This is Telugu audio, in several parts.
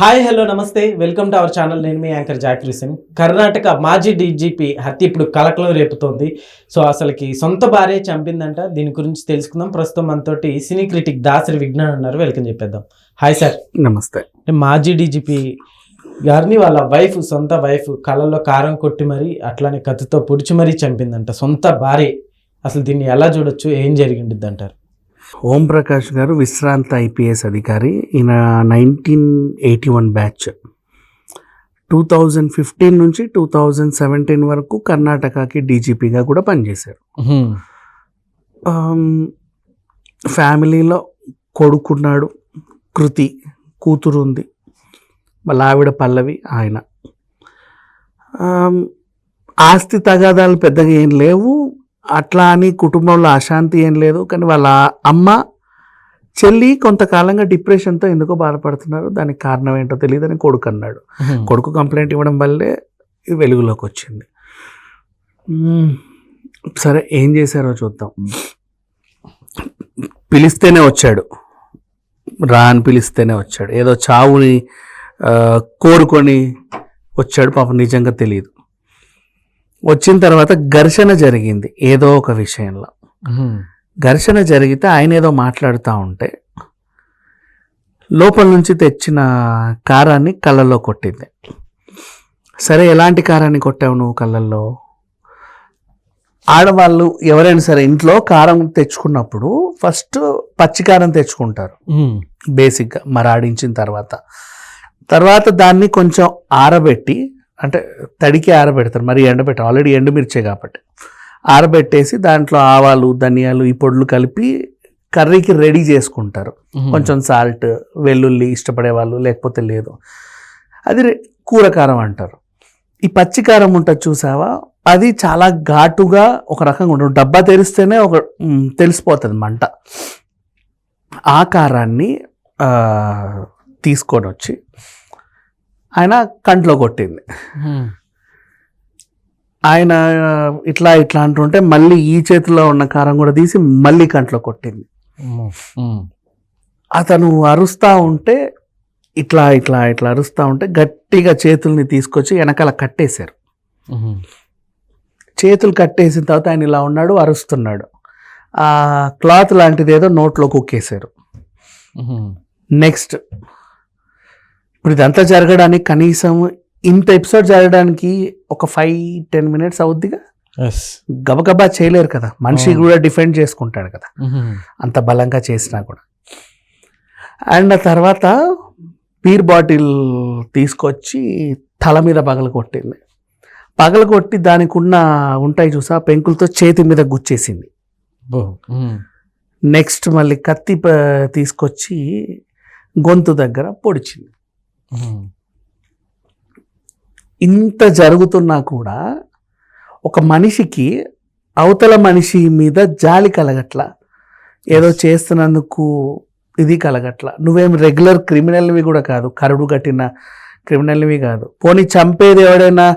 హాయ్ హలో నమస్తే వెల్కమ్ టు అవర్ ఛానల్. నేను మీ యాంకర్ జాకిర్ సింగ్. కర్ణాటక మాజీ డీజీపీ హత్య ఇప్పుడు కలకలం రేపుతోంది. సో అసలుకి సొంత భార్య చంపిందంట. దీని గురించి తెలుసుకుందాం. ప్రస్తుతం మనతోటి సినీ క్రిటిక్ దాసరి విజ్ఞాన్ ఉన్నారు. వెల్కమ్ చెప్పేద్దాం. Hi sir. నమస్తే. మాజీ డీజీపీ గారిని వాళ్ళ వైఫ్, సొంత వైఫ్ కళ్ళల్లో కారం కొట్టి మరీ అట్లానే కత్తితో పొడిచి మరీ చంపిందంట సొంత భార్య. అసలు దీన్ని ఎలా చూడొచ్చు, ఏం జరిగింది అంటారు? ఓం ప్రకాష్ గారు విశ్రాంత ఐపీఎస్ అధికారి. ఈయన 1981 బ్యాచ్. 2015 నుంచి 2017 వరకు కర్ణాటకకి డీజీపీగా కూడా పనిచేశారు. ఫ్యామిలీలో కొడుకున్నాడు, కృతి, కూతురు ఉంది, వాళ్ళ ఆవిడ పల్లవి, ఆయన. ఆస్తి తగాదాలు పెద్దగా ఏం లేవు, అట్లా అని కుటుంబంలో అశాంతి ఏం లేదు. కానీ వాళ్ళ అమ్మ, చెల్లి కొంతకాలంగా డిప్రెషన్తో ఎందుకో బాధపడుతున్నారు. దానికి కారణం ఏంటో తెలియదని కొడుకు అన్నాడు. కొడుకు కంప్లైంట్ ఇవ్వడం వల్లే వెలుగులోకి వచ్చింది. సరే, ఏం చేశారో చూద్దాం. పిలిస్తేనే వచ్చాడు, రా అని పిలిస్తేనే వచ్చాడు. ఏదో చావుని కోరుకొని వచ్చాడు, పాపం నిజంగా తెలియదు. వచ్చిన తర్వాత ఘర్షణ జరిగింది ఏదో ఒక విషయంలో. ఘర్షణ జరిగితే ఆయన ఏదో మాట్లాడుతూ ఉంటే లోపల నుంచి తెచ్చిన కారాన్ని కళ్ళల్లో కొట్టింది. సరే, ఎలాంటి కారాన్ని కొట్టావు నువ్వు కళ్ళల్లో? ఆడవాళ్ళు ఎవరైనా సరే ఇంట్లో కారం తెచ్చుకున్నప్పుడు ఫస్ట్ పచ్చికారం తెచ్చుకుంటారు బేసిక్గా, మరాడించిన తర్వాత దాన్ని కొంచెం ఆరబెట్టి, అంటే తడికి ఆరబెడతారు, మరి ఎండబెట్టారు, ఆల్రెడీ ఎండుమిర్చే కాబట్టి ఆరబెట్టేసి దాంట్లో ఆవాలు, ధనియాలు, ఈ పొడులు కలిపి కర్రీకి రెడీ చేసుకుంటారు. కొంచెం సాల్ట్, వెల్లుల్లి ఇష్టపడే వాళ్ళు, లేకపోతే లేదు. అది కూరకారం అంటారు. ఈ పచ్చికారం ఉంటుంది చూసావా, అది చాలా ఘాటుగా ఒక రకంగా ఉంటుంది. డబ్బా తెరిస్తేనే తెలిసిపోతుంది మంట. ఆ కారాన్ని తీసుకొని వచ్చి ఆయన కంట్లో కొట్టింది. ఆయన ఇట్లా అంటుంటే మళ్ళీ ఈ చేతిలో ఉన్న కారం కూడా తీసి మళ్ళీ కంట్లో కొట్టింది. అతను అరుస్తూ ఉంటే ఇట్లా అరుస్తూ ఉంటే గట్టిగా చేతుల్ని తీసుకొచ్చి వెనకాల కట్టేశారు. చేతులు కట్టేసిన తర్వాత ఆయన ఇలా ఉన్నాడు, అరుస్తున్నాడు. ఆ క్లాత్ లాంటిది ఏదో నోట్లో కుక్కేశారు. నెక్స్ట్, ఇప్పుడు ఇదంతా జరగడానికి కనీసం ఇంత ఎపిసోడ్ జరగడానికి ఒక 5-10 minutes అవుద్దిగా. గబగబా చేయలేరు కదా, మనిషి కూడా డిఫెండ్ చేసుకుంటాడు కదా, అంత బలంగా చేసినా కూడా. అండ్ ఆ తర్వాత బీర్ బాటిల్ తీసుకొచ్చి తల మీద పగలగొట్టి దానికి ఉంటాయి చూసా పెంకులతో చేతి మీద గుచ్చేసింది. నెక్స్ట్ మళ్ళీ కత్తి తీసుకొచ్చి గొంతు దగ్గర పొడిచింది. ఇంత జరుగుతున్నా కూడా ఒక మనిషికి అవతల మనిషి మీద జాలి కలగట్ల, ఏదో చేస్తున్నందుకు ఇది కలగట్ల. నువ్వేం రెగ్యులర్ క్రిమినల్వి కూడా కాదు, కరుడు కట్టిన క్రిమినల్వి కాదు, పోనీ చంపేది ఎవడైనా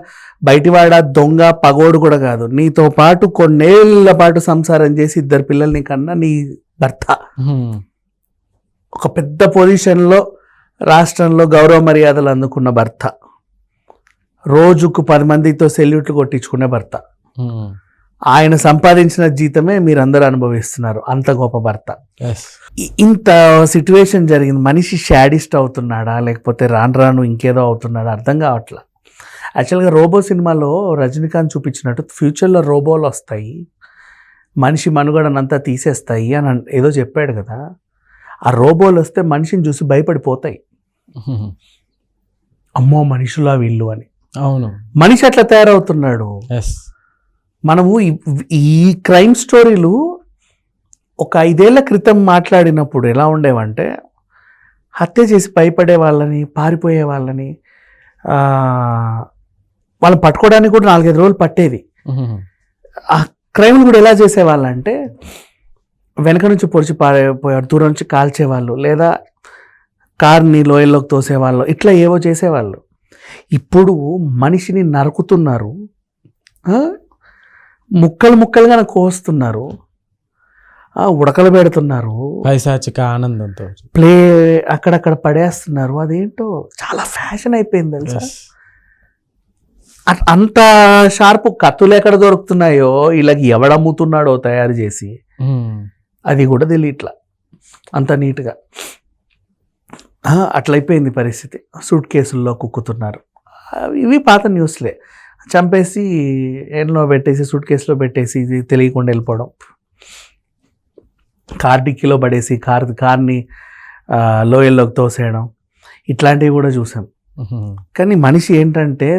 బయటివాడ, దొంగ, పగోడు కూడా కాదు. నీతో పాటు కొన్నేళ్ల పాటు సంసారం చేసి 2 పిల్లల్ని కన్నా నీ భర్త, ఒక పెద్ద పొజిషన్లో రాష్ట్రంలో గౌరవ మర్యాదలు అందుకున్న భర్త, రోజుకు 10 మందితో సెల్యూట్లు కొట్టించుకునే భర్త, ఆయన సంపాదించిన జీతమే మీరందరూ అనుభవిస్తున్నారు. అంత గొప్ప భర్త. ఇంత సిచ్యువేషన్ జరిగింది. మనిషి షాడిస్ట్ అవుతున్నాడా లేకపోతే రాను ఇంకేదో అవుతున్నాడా అర్థం కావట్లా. యాక్చువల్గా రోబో సినిమాలో రజనీకాంత్ చూపించినట్టు ఫ్యూచర్లో రోబోలు వస్తాయి, మనిషి మనుగడనంతా తీసేస్తాయి అని ఏదో చెప్పాడు కదా. ఆ రోబోలు వస్తే మనిషిని చూసి భయపడిపోతాయి, అమ్మో మనుషులా వీళ్ళు అని. అవును, మనిషి అట్లా తయారవుతున్నాడు. మనము ఈ క్రైమ్ స్టోరీలు ఒక 5 ఏళ్ల క్రితం మాట్లాడినప్పుడు ఎలా ఉండేవంటే, హత్య చేసి భయపడే వాళ్ళని, పారిపోయే వాళ్ళని, వాళ్ళని పట్టుకోవడానికి కూడా 4-5 రోజులు పట్టేది. ఆ క్రైమ్లు కూడా ఎలా చేసేవాళ్ళంటే, వెనక నుంచి పొడిచి పారిపోయారు, దూరం నుంచి కాల్చేవాళ్ళు, లేదా కార్ని లోయల్లోకి తోసేవాళ్ళు, ఇట్లా ఏవో చేసేవాళ్ళు. ఇప్పుడు మనిషిని నరుకుతున్నారు, ముక్కలుగా కోస్తున్నారు. ఉడకలు పెడుతున్నారు, పైశాచిక ఆనందంతో. ప్లే అక్కడక్కడ పడేస్తున్నారు. అదేంటో చాలా ఫ్యాషన్ అయిపోయింది తెలుసా. Yes. అంత షార్ప్ కత్తులు ఎక్కడ దొరుకుతున్నాయో, వీళ్ళకి ఎవడమ్ముతున్నాడో తయారు చేసి, అది కూడా తెలియట్లా అంత నీట్గా. అట్లయిపోయింది పరిస్థితి. సూట్ కేసుల్లో కుక్కుతున్నారు. ఇవి పాత న్యూస్లే. చంపేసి ఏళ్ళలో పెట్టేసి, సూట్ కేసులో పెట్టేసి, ఇది తెలియకుండా వెళ్ళిపోవడం, కార్ డిక్కీలో పడేసి కార్ని లోయల్లోకి తోసేయడం, ఇట్లాంటివి కూడా చూసాం. కానీ మనిషి ఏంటంటే,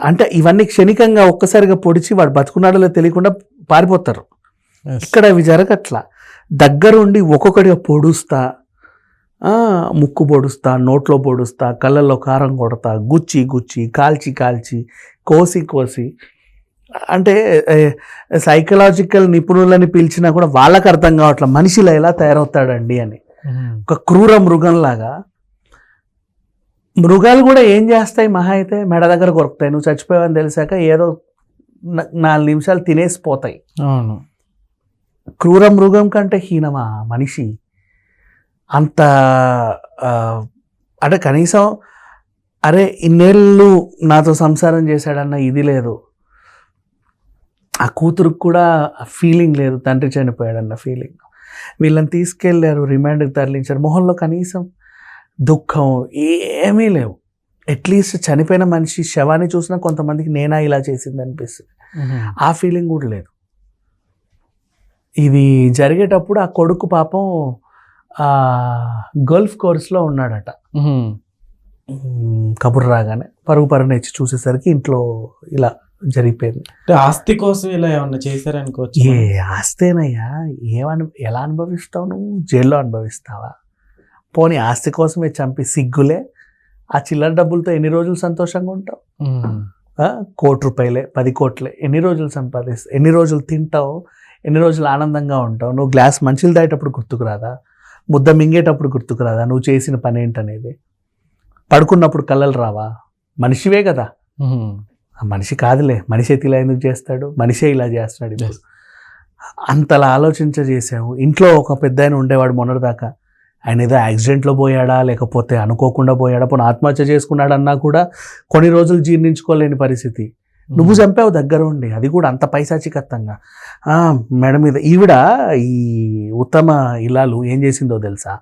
అంటే ఇవన్నీ క్షణికంగా ఒక్కసారిగా పొడిచి వాడు బతుకున్నాడో తెలియకుండా పారిపోతారు. ఇక్కడ అవి జరగట్లా. దగ్గరుండి ఒక్కొక్కటిగా పొడుస్తా, ముక్కు పొడుస్తా, నోట్లో పొడుస్తా, కళ్ళల్లో కారం కొడతా, గుచ్చి గుచ్చి, కాల్చి కాల్చి, కోసి కోసి. అంటే సైకలాజికల్ నిపుణులని పిలిచినా కూడా వాళ్ళకి అర్థం కావట్లా మనిషిలా ఎలా తయారవుతాడండి అని. ఒక క్రూర మృగంలాగా. మృగాలు కూడా ఏం చేస్తాయి, మహా అయితే మెడ దగ్గర కొరుకుతాయి. నువ్వు చచ్చిపోయావని తెలిసాక ఏదో 4 నిమిషాలు తినేసిపోతాయి. అవును. క్రూర మృగం కంటే హీనమా మనిషి? అంత అంటే కనీసం అరే ఇన్నేళ్ళు నాతో సంసారం చేశాడన్న ఇది లేదు. ఆ కూతురుకు కూడా ఫీలింగ్ లేదు, తండ్రి చనిపోయాడన్న ఫీలింగ్. వీళ్ళని తీసుకెళ్ళారు, రిమాండ్కి తరలించారు. మొహంలో కనీసం దుఃఖం ఏమీ లేవు. అట్లీస్ట్ చనిపోయిన మనిషి శవాన్ని చూసినా కొంతమందికి నేనా ఇలా చేసింది అనిపిస్తుంది. ఆ ఫీలింగ్ కూడా లేదు. ఇది జరిగేటప్పుడు ఆ కొడుకు పాపం గల్ఫ్ కోర్స్లో ఉన్నాడట. కబురు రాగానే పరుగున ఇచ్చి చూసేసరికి ఇంట్లో ఇలా జరిగిపోయింది. ఆస్తి కోసం ఇలా ఏమన్నా చేశారనుకోవచ్చు. ఏ ఆస్తేనయ్యా, ఎలా అనుభవిస్తావు నువ్వు? జైల్లో అనుభవిస్తావా? పోనీ ఆస్తి కోసమే చంపి సిగ్గులే. ఆ చిల్లర డబ్బులతో ఎన్ని రోజులు సంతోషంగా ఉంటావు? ₹1,00,00,000 10 కోట్లే ఎన్ని రోజులు సంపాదిస్తావు? ఎన్ని రోజులు తింటావు? ఎన్ని రోజులు ఆనందంగా ఉంటావు? నువ్వు గ్లాస్ మంచిలు తాగేటప్పుడు గుర్తుకు రాదా? ముద్ద మింగేటప్పుడు గుర్తుకు రాదా నువ్వు చేసిన పని ఏంటనేది? పడుకున్నప్పుడు కళ్ళలు రావా? మనిషివే కదా. మనిషి కాదులే, మనిషి ఇలా ఎందుకు చేస్తాడు? మనిషే ఇలా చేస్తున్నాడు. ఇప్పుడు అంతలా చేసావు. ఇంట్లో ఒక పెద్ద ఆయన ఉండేవాడు మొన్నటిదాకా. ఆయన ఏదో యాక్సిడెంట్లో పోయాడా, లేకపోతే అనుకోకుండా పోయాడా, పోనీ ఆత్మహత్య చేసుకున్నాడన్నా కూడా కొన్ని రోజులు జీర్ణించుకోలేని పరిస్థితి. నువ్వు చంపావు దగ్గర ఉండి, అది కూడా అంత పైశాచికత్తంగా. మేడం మీద ఈవిడ, ఈ ఉత్తమ ఇల్లాలు ఏం చేసిందో తెలుసా?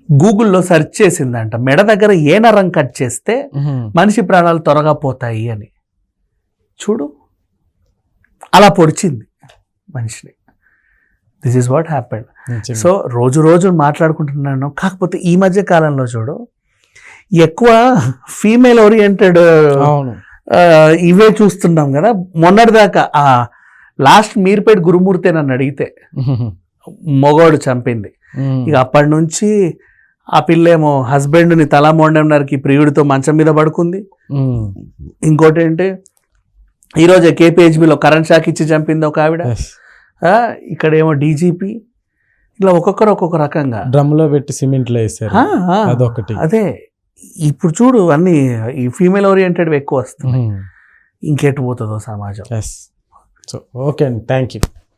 గూగుల్లో సెర్చ్ చేసిందంట, మెడ దగ్గర ఏ నరం కట్ చేస్తే మనిషి ప్రాణాలు త్వరగా పోతాయి అని. చూడు, అలా పొడిచింది మనిషిని. This is what happened. So రోజు మాట్లాడుకుంటున్నాను. కాకపోతే ఈ మధ్య కాలంలో చూడు, ఎక్కువ ఫీమేల్ ఓరియంటెడ్ ఇవే చూస్తున్నాం కదా. మొన్నటిదాకా లాస్ట్ మీర్పేట్ గురుమూర్తి నన్ను అడిగితే మొగోడు చంపింది. ఇక అప్పటి నుంచి ఆ పిల్లేమో హస్బెండ్ని తలా మోండెంనర్కి ప్రియుడితో మంచం మీద పడుకుంది. ఇంకోటి ఏంటి, ఈరోజు KPHBలో కరెంట్ షాక్ ఇచ్చి చంపింది ఒక ఆవిడ. ఇక్కడేమో DGP. ఇలా ఒక్కొక్కరు ఒక్కొక్క రకంగా డ్రమ్లో పెట్టి సిమెంట్లో వేసారు. అదొకటి. అదే ఇప్పుడు చూడు, అన్ని ఈ ఫీమేల్ ఓరియంటెడ్ ఎక్కువ వస్తుంది. ఇంకెటు పోతుందో సమాజం. సో ఓకే అండి, థ్యాంక్ యూ.